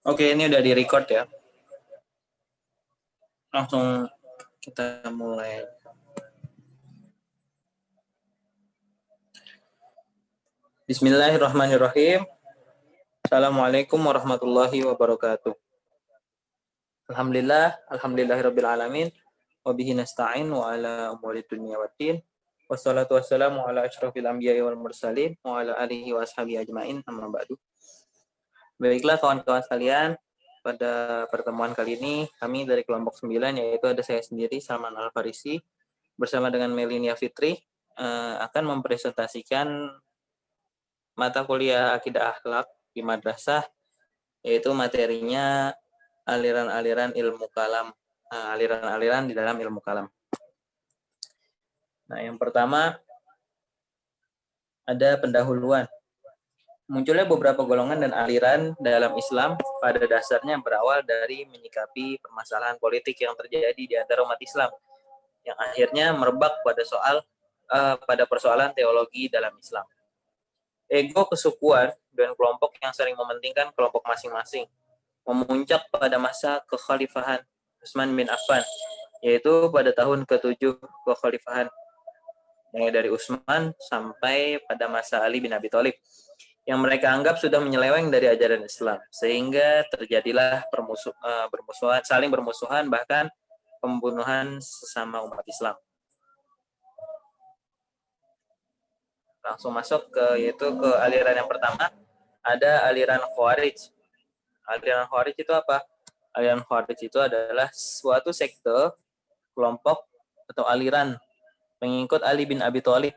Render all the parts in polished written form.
Oke, ini udah di-record ya. Langsung kita mulai. Bismillahirrahmanirrahim. Assalamualaikum warahmatullahi wabarakatuh. Alhamdulillahirabbil alamin. Wa bihi nasta'in wa ala umuri dunya waddin. Wassalatu wassalamu ala asyrafil anbiya'i wal mursalin wa ala alihi wa ashabihi ajmain. Amma ba'du. Baiklah kawan-kawan sekalian, pada pertemuan kali ini kami dari kelompok 9, yaitu ada saya sendiri Salman Al-Farisi bersama dengan Melinia Fitri akan mempresentasikan mata kuliah Akidah Akhlak di madrasah, yaitu materinya aliran-aliran ilmu kalam, aliran-aliran di dalam ilmu kalam. Nah, yang pertama ada pendahuluan. Munculnya beberapa golongan dan aliran dalam Islam pada dasarnya berawal dari menyikapi permasalahan politik yang terjadi di antara umat Islam, yang akhirnya merebak pada persoalan teologi dalam Islam. Ego kesukuan dan kelompok yang sering mementingkan kelompok masing-masing memuncak pada masa kekhalifahan Utsman bin Affan, yaitu pada tahun ke-7 kekhalifahan, mulai dari Utsman sampai pada masa Ali bin Abi Thalib, yang mereka anggap sudah menyeleweng dari ajaran Islam, sehingga terjadilah saling bermusuhan, bahkan pembunuhan sesama umat Islam. Langsung masuk yaitu ke aliran yang pertama, ada aliran Khawarij. Aliran Khawarij itu apa? Aliran Khawarij itu adalah suatu sekte, kelompok atau aliran pengikut Ali bin Abi Thalib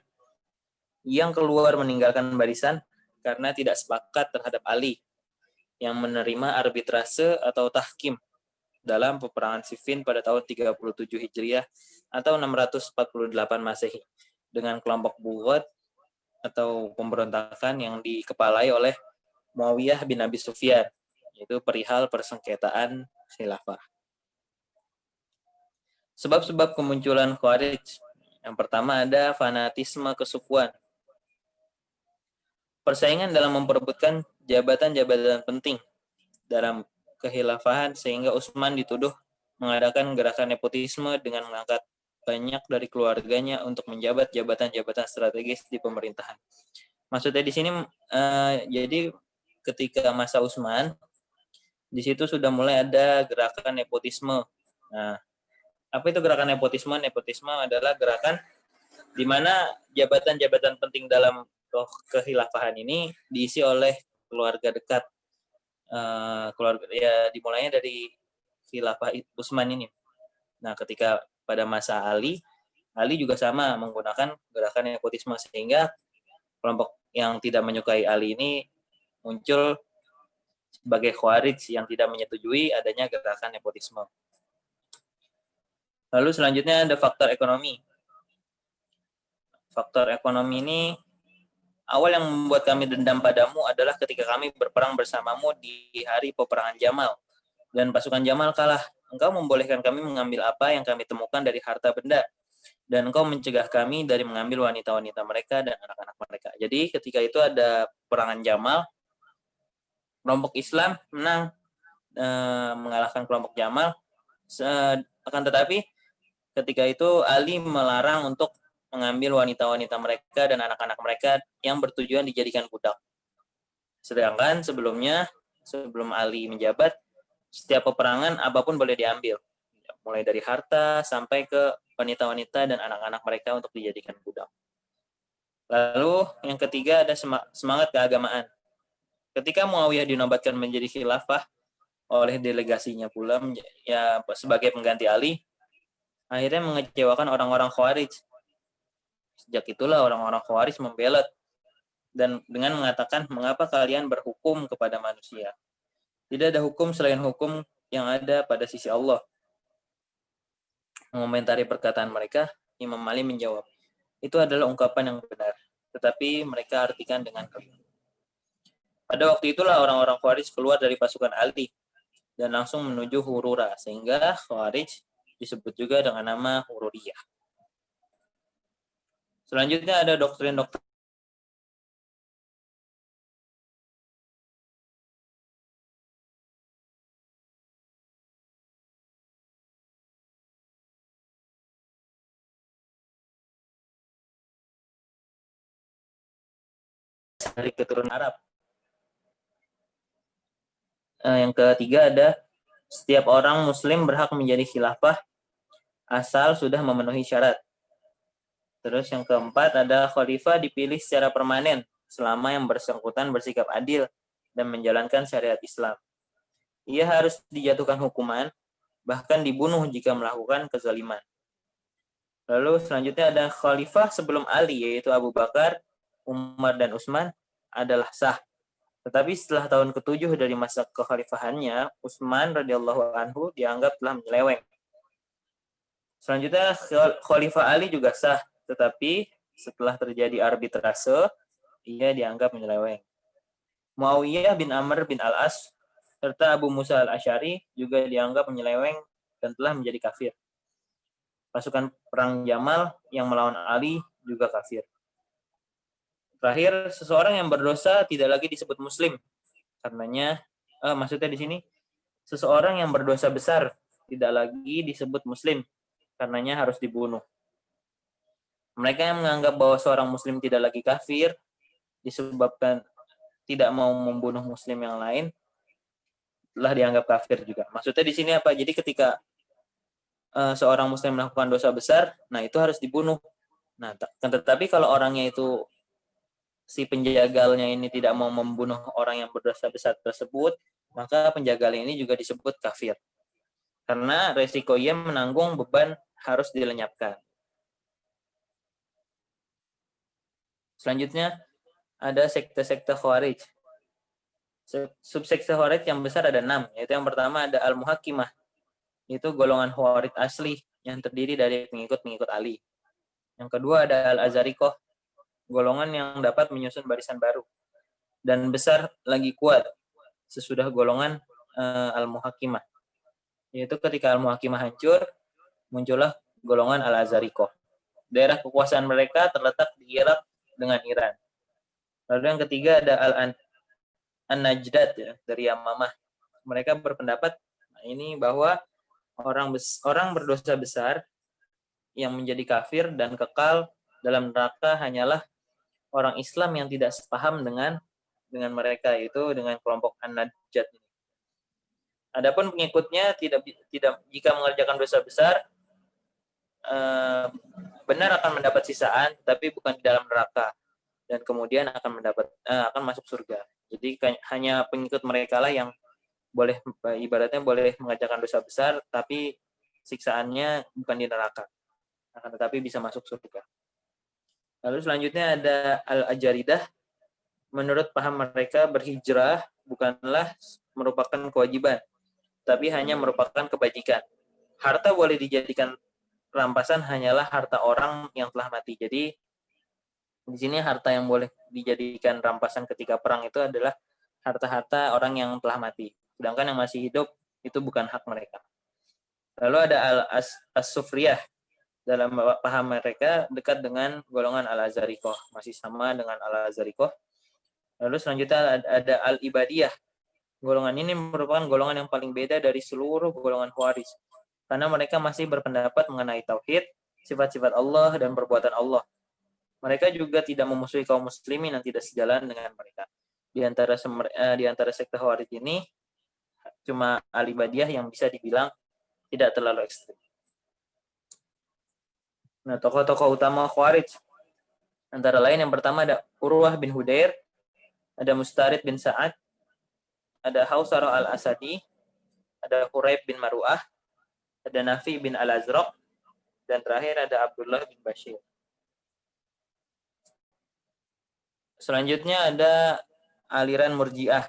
yang keluar meninggalkan barisan karena tidak sepakat terhadap Ali yang menerima arbitrase atau tahkim dalam peperangan Siffin pada tahun 37 Hijriah atau 648 Masehi dengan kelompok Bughat atau pemberontakan yang dikepalai oleh Muawiyah bin Abi Sufyan, yaitu perihal persengketaan khilafah. Sebab-sebab kemunculan Khawarij. Yang pertama ada fanatisme kesukuan. Persaingan dalam memperebutkan jabatan-jabatan penting dalam kekhilafahan, sehingga Utsman dituduh mengadakan gerakan nepotisme dengan mengangkat banyak dari keluarganya untuk menjabat jabatan-jabatan strategis di pemerintahan. Maksudnya di sini jadi ketika masa Utsman, di situ sudah mulai ada gerakan nepotisme. Nah, apa itu gerakan nepotisme? Nepotisme adalah gerakan di mana jabatan-jabatan penting dalam kekhilafahan ini diisi oleh keluarga dekat. Keluarga ya dimulainya dari khilafah Utsman ini. Nah, ketika pada masa Ali juga sama menggunakan gerakan nepotisme, sehingga kelompok yang tidak menyukai Ali ini muncul sebagai Khawarij yang tidak menyetujui adanya gerakan nepotisme. Lalu selanjutnya ada faktor ekonomi. Faktor ekonomi ini, awal yang membuat kami dendam padamu adalah ketika kami berperang bersamamu di hari peperangan Jamal, dan pasukan Jamal kalah. Engkau membolehkan kami mengambil apa yang kami temukan dari harta benda, dan engkau mencegah kami dari mengambil wanita-wanita mereka dan anak-anak mereka. Jadi ketika itu ada peperangan Jamal, kelompok Islam menang, mengalahkan kelompok Jamal. Akan tetapi ketika itu Ali melarang untuk mengambil wanita-wanita mereka dan anak-anak mereka yang bertujuan dijadikan budak. Sedangkan sebelumnya, sebelum Ali menjabat, setiap peperangan apapun boleh diambil, mulai dari harta sampai ke wanita-wanita dan anak-anak mereka untuk dijadikan budak. Lalu yang ketiga ada semangat keagamaan. Ketika Muawiyah dinobatkan menjadi khilafah oleh delegasinya pula ya sebagai pengganti Ali, akhirnya mengecewakan orang-orang Khawarij. Sejak itulah orang-orang Khawarij membelot dan dengan mengatakan, mengapa kalian berhukum kepada manusia? Tidak ada hukum selain hukum yang ada pada sisi Allah. Mengomentari perkataan mereka, Imam Ali menjawab, itu adalah ungkapan yang benar, tetapi mereka artikan dengan keliru. Pada waktu itulah orang-orang Khawarij keluar dari pasukan Ali dan langsung menuju Hurura, sehingga Khawarij disebut juga dengan nama Hururiyah. Selanjutnya ada doktrin-doktrin dari keturunan Arab. Yang ketiga ada setiap orang muslim berhak menjadi khilafah asal sudah memenuhi syarat. Terus yang keempat ada khalifah dipilih secara permanen selama yang bersangkutan bersikap adil dan menjalankan syariat Islam. Ia harus dijatuhkan hukuman, bahkan dibunuh jika melakukan kezaliman. Lalu selanjutnya ada khalifah sebelum Ali, yaitu Abu Bakar, Umar, dan Utsman adalah sah. Tetapi setelah tahun ke-7 dari masa kekhalifahannya, Utsman radhiyallahu anhu dianggap telah menyeleweng. Selanjutnya Khalifah Ali juga sah, tetapi setelah terjadi arbitrase, ia dianggap menyeleweng. Muawiyah bin Amr bin Al-As serta Abu Musa Al-Asy'ari juga dianggap menyeleweng dan telah menjadi kafir. Pasukan perang Jamal yang melawan Ali juga kafir. Terakhir, seseorang yang berdosa tidak lagi disebut muslim. Karenanya, maksudnya di sini, seseorang yang berdosa besar tidak lagi disebut muslim. Karenanya harus dibunuh. Mereka yang menganggap bahwa seorang muslim tidak lagi kafir disebabkan tidak mau membunuh muslim yang lain, telah dianggap kafir juga. Maksudnya di sini apa? Jadi ketika seorang muslim melakukan dosa besar, nah itu harus dibunuh. Nah, tetapi kalau orangnya itu si penjagalnya ini tidak mau membunuh orang yang berdosa besar tersebut, maka penjagal ini juga disebut kafir. Karena resiko ia menanggung beban harus dilenyapkan. Selanjutnya ada sekte-sekte Khawarij. Subsekte Khawarij yang besar ada 6, yaitu yang pertama ada Al-Muhakkimah. Itu golongan Khawarij asli yang terdiri dari pengikut-pengikut Ali. Yang kedua ada Al-Azarikoh, golongan yang dapat menyusun barisan baru dan besar lagi kuat sesudah golongan Al-Muhakkimah. Yaitu ketika Al-Muhakkimah hancur, muncullah golongan Al-Azarikoh. Daerah kekuasaan mereka terletak di Irak dengan Iran. Lalu yang ketiga ada An-Najdat ya, dari Yamamah. Mereka berpendapat ini bahwa orang berdosa besar yang menjadi kafir dan kekal dalam neraka hanyalah orang Islam yang tidak sepaham dengan mereka, itu dengan kelompok An-Najdat ini. Adapun pengikutnya tidak jika mengerjakan dosa besar benar akan mendapat sisaan, tapi bukan di dalam neraka, dan kemudian akan masuk surga. Jadi hanya pengikut mereka lah yang boleh, ibaratnya boleh mengerjakan dosa besar, tapi siksaannya bukan di neraka, akan tetapi bisa masuk surga. Lalu selanjutnya ada Al-Ajaridah. Menurut paham mereka, berhijrah bukanlah merupakan kewajiban, tapi hanya merupakan kebajikan. Harta boleh dijadikan rampasan hanyalah harta orang yang telah mati. Jadi di sini harta yang boleh dijadikan rampasan ketika perang itu adalah harta-harta orang yang telah mati. Sedangkan yang masih hidup itu bukan hak mereka. Lalu ada As-Sufriyah. Dalam paham mereka dekat dengan golongan Al-Azarikoh, masih sama dengan Al-Azarikoh. Lalu selanjutnya ada Al-Ibadiyah. Golongan ini merupakan golongan yang paling beda dari seluruh golongan Khawarij, karena mereka masih berpendapat mengenai tauhid, sifat-sifat Allah, dan perbuatan Allah. Mereka juga tidak memusuhi kaum muslimin yang tidak sejalan dengan mereka. Di antara sekte Khawarij ini, cuma Al-Ibadiyah yang bisa dibilang tidak terlalu ekstrim. Nah, tokoh-tokoh utama Khawarij antara lain yang pertama ada Urwah bin Hudair, ada Mustarid bin Sa'ad, ada Hausarah al-Asadi, ada Quraib bin Maru'ah, ada Nafi bin al-Azraq, dan terakhir ada Abdullah bin Bashir. Selanjutnya ada aliran Murji'ah.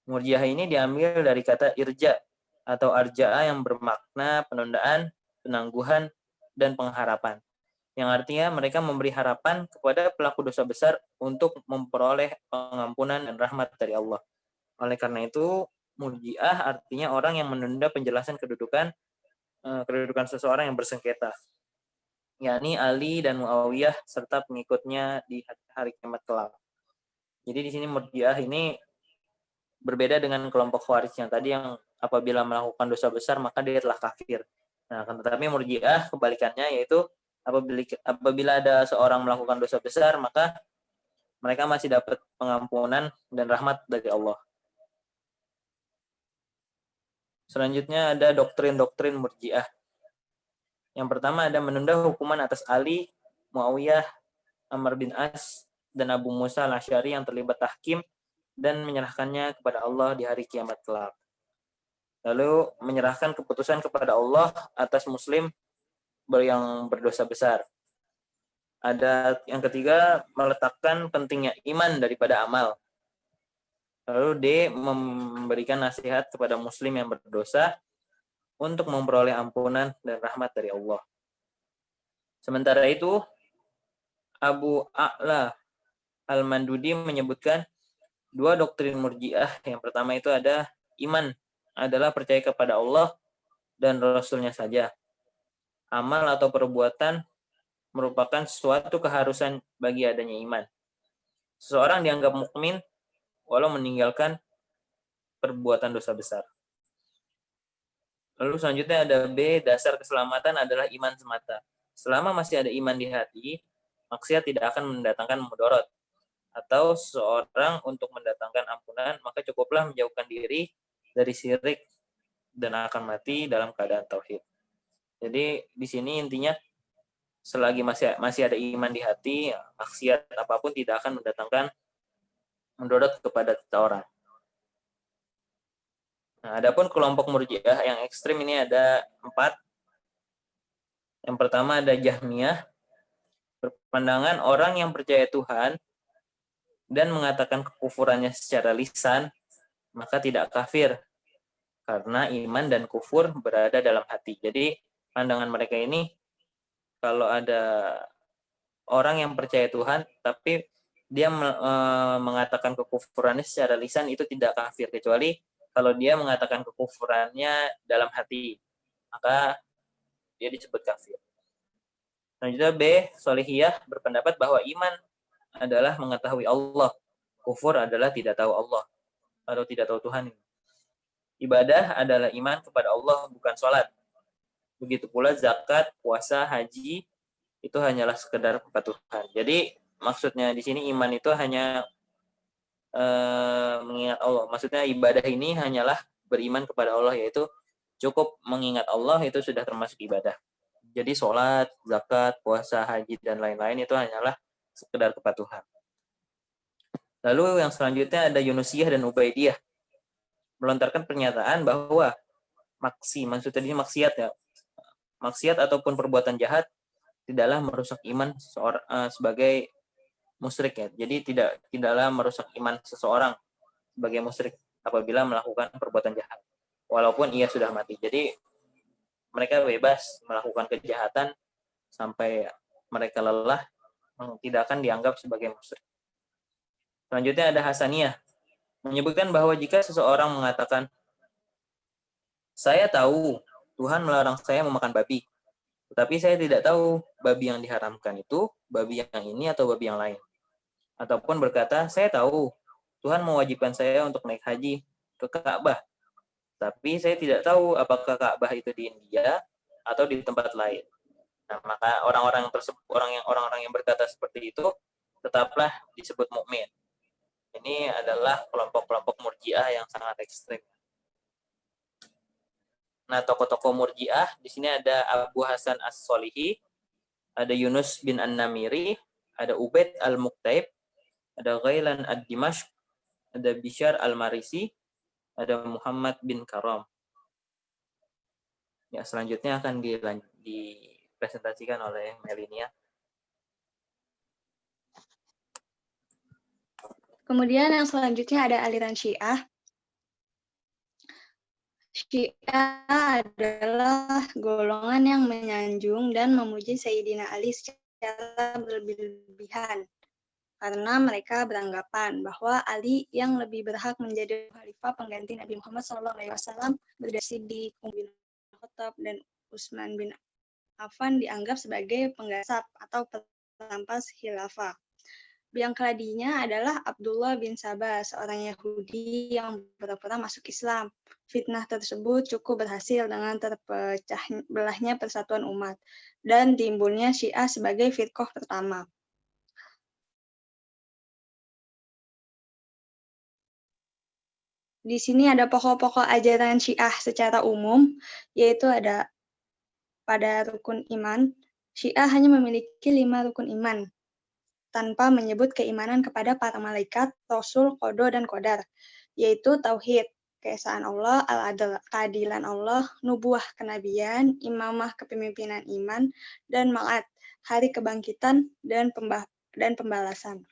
Murji'ah ini diambil dari kata irja atau arja'a yang bermakna penundaan, penangguhan, dan pengharapan. Yang artinya mereka memberi harapan kepada pelaku dosa besar untuk memperoleh pengampunan dan rahmat dari Allah. Oleh karena itu, Murji'ah artinya orang yang menunda penjelasan kedudukan seseorang yang bersengketa, yakni Ali dan Muawiyah serta pengikutnya di hari kiamat kelak. Jadi di sini Murji'ah ini berbeda dengan kelompok Khawarij yang tadi, yang apabila melakukan dosa besar maka dia telah kafir. Nah, tetapi Murji'ah kebalikannya, yaitu apabila ada seorang melakukan dosa besar maka mereka masih dapat pengampunan dan rahmat dari Allah. Selanjutnya ada doktrin-doktrin Murji'ah. Yang pertama ada menunda hukuman atas Ali, Muawiyah, Amr bin As, dan Abu Musa al-Asy'ari yang terlibat tahkim dan menyerahkannya kepada Allah di hari kiamat kelak. Lalu menyerahkan keputusan kepada Allah atas muslim yang berdosa besar. Ada yang ketiga, meletakkan pentingnya iman daripada amal. Lalu D, memberikan nasihat kepada muslim yang berdosa untuk memperoleh ampunan dan rahmat dari Allah. Sementara itu, Abu A'la Al-Mandudi menyebutkan dua doktrin Murji'ah. Yang pertama itu ada iman adalah percaya kepada Allah dan Rasul-Nya saja. Amal atau perbuatan merupakan suatu keharusan bagi adanya iman. Seseorang dianggap mukmin walau meninggalkan perbuatan dosa besar. Lalu selanjutnya ada B, dasar keselamatan adalah iman semata. Selama masih ada iman di hati, maksiat tidak akan mendatangkan mudarat. Atau seseorang untuk mendatangkan ampunan, maka cukuplah menjauhkan diri dari syirik dan akan mati dalam keadaan tauhid. Jadi di sini intinya selagi masih ada iman di hati, maksiat apapun tidak akan mendatangkan mudarat kepada seseorang. Nah, adapun kelompok Murji'ah yang ekstrim ini ada 4. Yang pertama ada Jahmiyah, berpandangan orang yang percaya Tuhan dan mengatakan kekufurannya secara lisan, maka tidak kafir, karena iman dan kufur berada dalam hati. Jadi pandangan mereka ini, kalau ada orang yang percaya Tuhan, tapi dia mengatakan kekufurannya secara lisan, itu tidak kafir, kecuali kalau dia mengatakan kekufurannya dalam hati, maka dia disebut kafir. Selanjutnya B, Solihiyah berpendapat bahwa iman adalah mengetahui Allah, kufur adalah tidak tahu Allah atau tidak tahu Tuhan. Ibadah adalah iman kepada Allah, bukan sholat. Begitu pula zakat, puasa, haji, itu hanyalah sekedar kepatuhan. Jadi maksudnya di sini iman itu hanya mengingat Allah. Maksudnya ibadah ini hanyalah beriman kepada Allah, yaitu cukup mengingat Allah itu sudah termasuk ibadah. Jadi sholat, zakat, puasa, haji, dan lain-lain itu hanyalah sekedar kepatuhan. Lalu yang selanjutnya ada Yunusiyah dan Ubaidiyah. Melontarkan pernyataan bahwa maksudnya ini maksiat ya. Maksiat ataupun perbuatan jahat tidaklah merusak iman seseorang sebagai musyrik ya. Jadi tidaklah merusak iman seseorang sebagai musyrik apabila melakukan perbuatan jahat, walaupun ia sudah mati. Jadi mereka bebas melakukan kejahatan sampai mereka lelah, tidak akan dianggap sebagai musyrik. Selanjutnya ada Hasaniyah, menyebutkan bahwa jika seseorang mengatakan, saya tahu Tuhan melarang saya memakan babi, tetapi saya tidak tahu babi yang diharamkan itu babi yang ini atau babi yang lain. Ataupun berkata, saya tahu Tuhan mewajibkan saya untuk naik haji ke Ka'bah, tapi saya tidak tahu apakah Ka'bah itu di India atau di tempat lain. Nah, maka orang-orang yang berkata seperti itu tetaplah disebut mukmin. Ini adalah kelompok-kelompok Murji'ah yang sangat ekstrim. Nah, tokoh-tokoh Murji'ah di sini ada Abu Hasan As-Solihi, ada Yunus bin An-Namiri, ada Ubaid Al-Muqtaib, ada Ghailan Ad-Dimashq, ada Bishar Al-Marisi, ada Muhammad bin Karam. Ya, selanjutnya akan dipresentasikan oleh Melinia. Kemudian yang selanjutnya ada aliran Syiah. Syiah adalah golongan yang menyanjung dan memuji Sayyidina Ali secara berlebihan. Karena mereka beranggapan bahwa Ali yang lebih berhak menjadi khalifah pengganti Nabi Muhammad SAW berdasarkan di Umar bin Khattab, dan Utsman bin Affan dianggap sebagai penggasap atau perampas khilafah. Biang keladinya adalah Abdullah bin Sabah, seorang Yahudi yang pura-pura masuk Islam. Fitnah tersebut cukup berhasil dengan terpecah belahnya persatuan umat dan timbulnya Syiah sebagai firqah pertama. di sini ada pokok-pokok ajaran Syiah secara umum, yaitu ada pada rukun iman. Syiah hanya memiliki 5 rukun iman, tanpa menyebut keimanan kepada para malaikat, rasul, qada, dan qadar, yaitu tauhid, keesaan Allah, al-adl, keadilan Allah, nubuah kenabian, imamah kepemimpinan iman, dan ma'ad, hari kebangkitan dan pembalasan.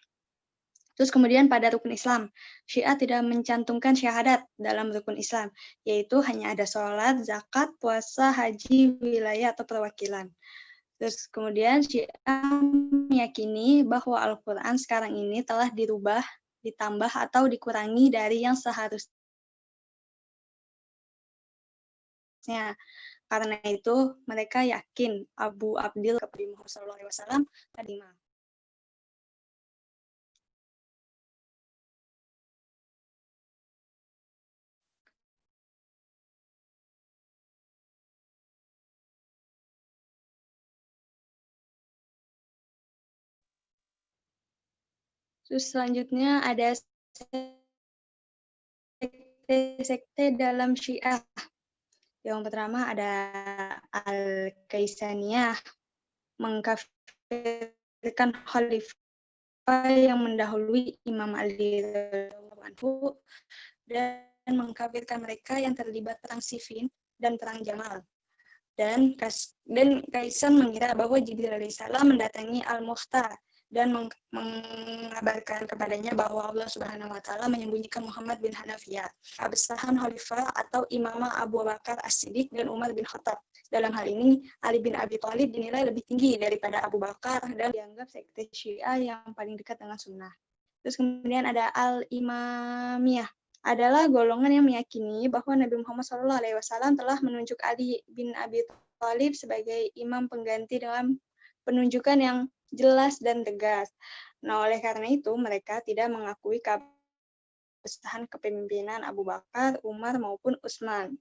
Terus kemudian pada rukun Islam, Syiah tidak mencantumkan syahadat dalam rukun Islam, yaitu hanya ada sholat, zakat, puasa, haji, wilayah, atau perwakilan. Terus kemudian Syiah meyakini bahwa Al-Quran sekarang ini telah dirubah, ditambah, atau dikurangi dari yang seharusnya. Karena itu mereka yakin Abu Abdil kepada Muhammad SAW terima. Terus selanjutnya ada sekte dalam Syiah. Yang pertama ada Al-Kaisaniyah, mengkafirkan khalifah yang mendahului Imam Ali radhiyallahu anhu dan mengkafirkan mereka yang terlibat perang Siffin dan perang Jamal. Dan Kaisan mengira bahwa Jibril alaihissalam mendatangi Al-Mukhtar dan mengabarkan kepadanya bahwa Allah Subhanahu wa taala menyembunyikan Muhammad bin Hanafiyah, absahan khalifah atau imamah Abu Bakar As-Siddiq dan Umar bin Khattab. Dalam hal ini, Ali bin Abi Thalib dinilai lebih tinggi daripada Abu Bakar dan dianggap sekte Syiah yang paling dekat dengan sunnah. Terus kemudian ada Al-Imamiyah, adalah golongan yang meyakini bahwa Nabi Muhammad SAW telah menunjuk Ali bin Abi Thalib sebagai imam pengganti dengan penunjukan yang jelas dan tegas. Nah, oleh karena itu, mereka tidak mengakui keabsahan kepemimpinan Abu Bakar, Umar, maupun Utsman.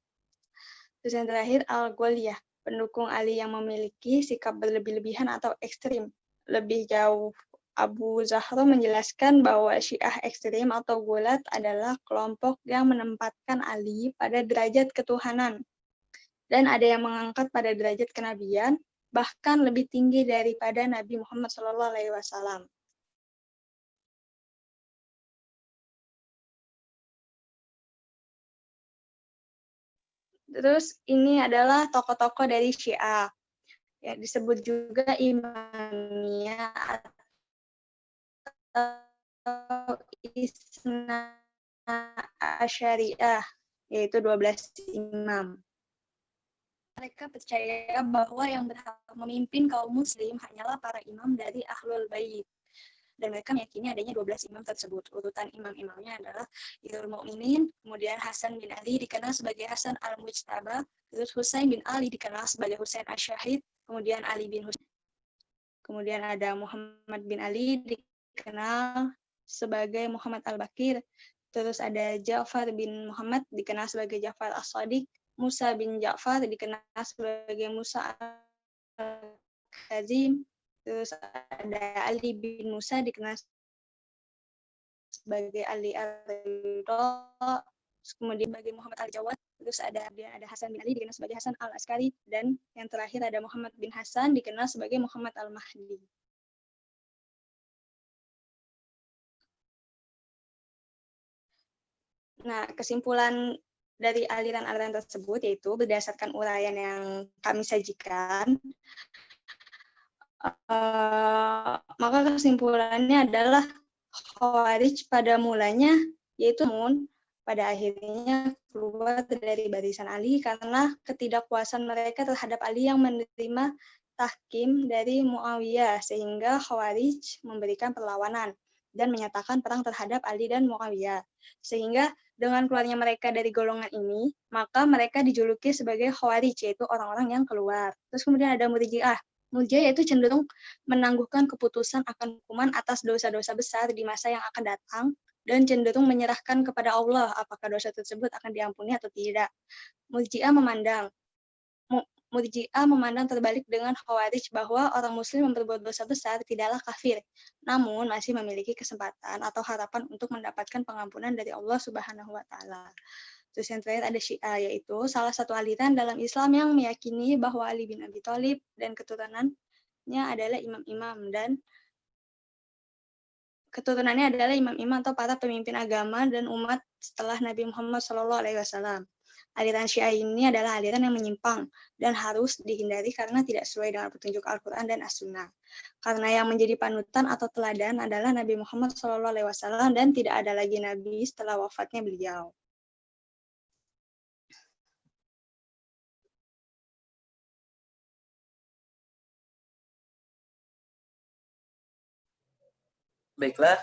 Terus yang terakhir, Al-Ghaliyah, pendukung Ali yang memiliki sikap berlebih-lebihan atau ekstrim. Lebih jauh, Abu Zahra menjelaskan bahwa Syiah ekstrim atau gulat adalah kelompok yang menempatkan Ali pada derajat ketuhanan. Dan ada yang mengangkat pada derajat kenabian, bahkan lebih tinggi daripada Nabi Muhammad SAW. Terus ini adalah tokoh-tokoh dari Syiah. Ya, disebut juga Imamiyah atau Isna Asyariah, yaitu 12 imam. Mereka percaya bahwa yang berhak memimpin kaum muslim hanyalah para imam dari Ahlul Bait. Dan mereka meyakini adanya 12 imam tersebut. Urutan imam-imamnya adalah Amirul Mukminin, kemudian Hasan bin Ali dikenal sebagai Hasan al-Mujtaba, terus Husain bin Ali dikenal sebagai Husain Asy-Syahid, kemudian Ali bin Husain. Kemudian ada Muhammad bin Ali dikenal sebagai Muhammad al-Bakir, terus ada Ja'far bin Muhammad dikenal sebagai Ja'far as-Shadiq, Musa bin Ja'far dikenal sebagai Musa al-Kazim, terus ada Ali bin Musa dikenal sebagai Ali al-Ridha, kemudian sebagai Muhammad al-Jawad, terus ada Hasan bin Ali dikenal sebagai Hasan al-Askari, dan yang terakhir ada Muhammad bin Hasan dikenal sebagai Muhammad al-Mahdi. Nah, kesimpulan dari aliran-aliran tersebut yaitu berdasarkan uraian yang kami sajikan, maka kesimpulannya adalah Khawarij pada mulanya yaitu pada akhirnya keluar dari barisan Ali karena ketidakpuasan mereka terhadap Ali yang menerima tahkim dari Muawiyah, sehingga Khawarij memberikan perlawanan dan menyatakan perang terhadap Ali dan Muawiyah. Sehingga dengan keluarnya mereka dari golongan ini, maka mereka dijuluki sebagai Khawarij, yaitu orang-orang yang keluar. Terus kemudian ada Murji'ah. Murji'ah yaitu cenderung menangguhkan keputusan akan hukuman atas dosa-dosa besar di masa yang akan datang dan cenderung menyerahkan kepada Allah apakah dosa tersebut akan diampuni atau tidak. Murji'ah memandang Murji'ah memandang terbalik dengan Khawarij bahwa orang muslim yang berbuat dosa besar tidaklah kafir, namun masih memiliki kesempatan atau harapan untuk mendapatkan pengampunan dari Allah Subhanahu wa taala. Terus yang terakhir ada Syiah, yaitu salah satu aliran dalam Islam yang meyakini bahwa Ali bin Abi Thalib dan keturunannya adalah imam-imam atau para pemimpin agama dan umat setelah Nabi Muhammad SAW. Aliran Syiah ini adalah aliran yang menyimpang dan harus dihindari karena tidak sesuai dengan petunjuk Al-Quran dan As-Sunnah. Karena yang menjadi panutan atau teladan adalah Nabi Muhammad SAW dan tidak ada lagi Nabi setelah wafatnya beliau. Baiklah,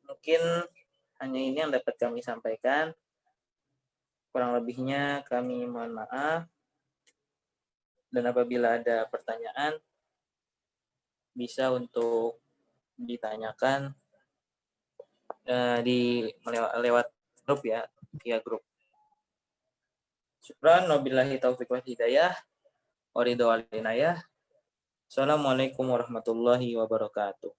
mungkin hanya ini yang dapat kami sampaikan. Kurang lebihnya kami mohon maaf. Dan apabila ada pertanyaan, bisa untuk ditanyakan lewat grup ya, via grup. Syukran, wabillahi taufiq wal hidayah, waridho wal inayah. Assalamualaikum warahmatullahi wabarakatuh.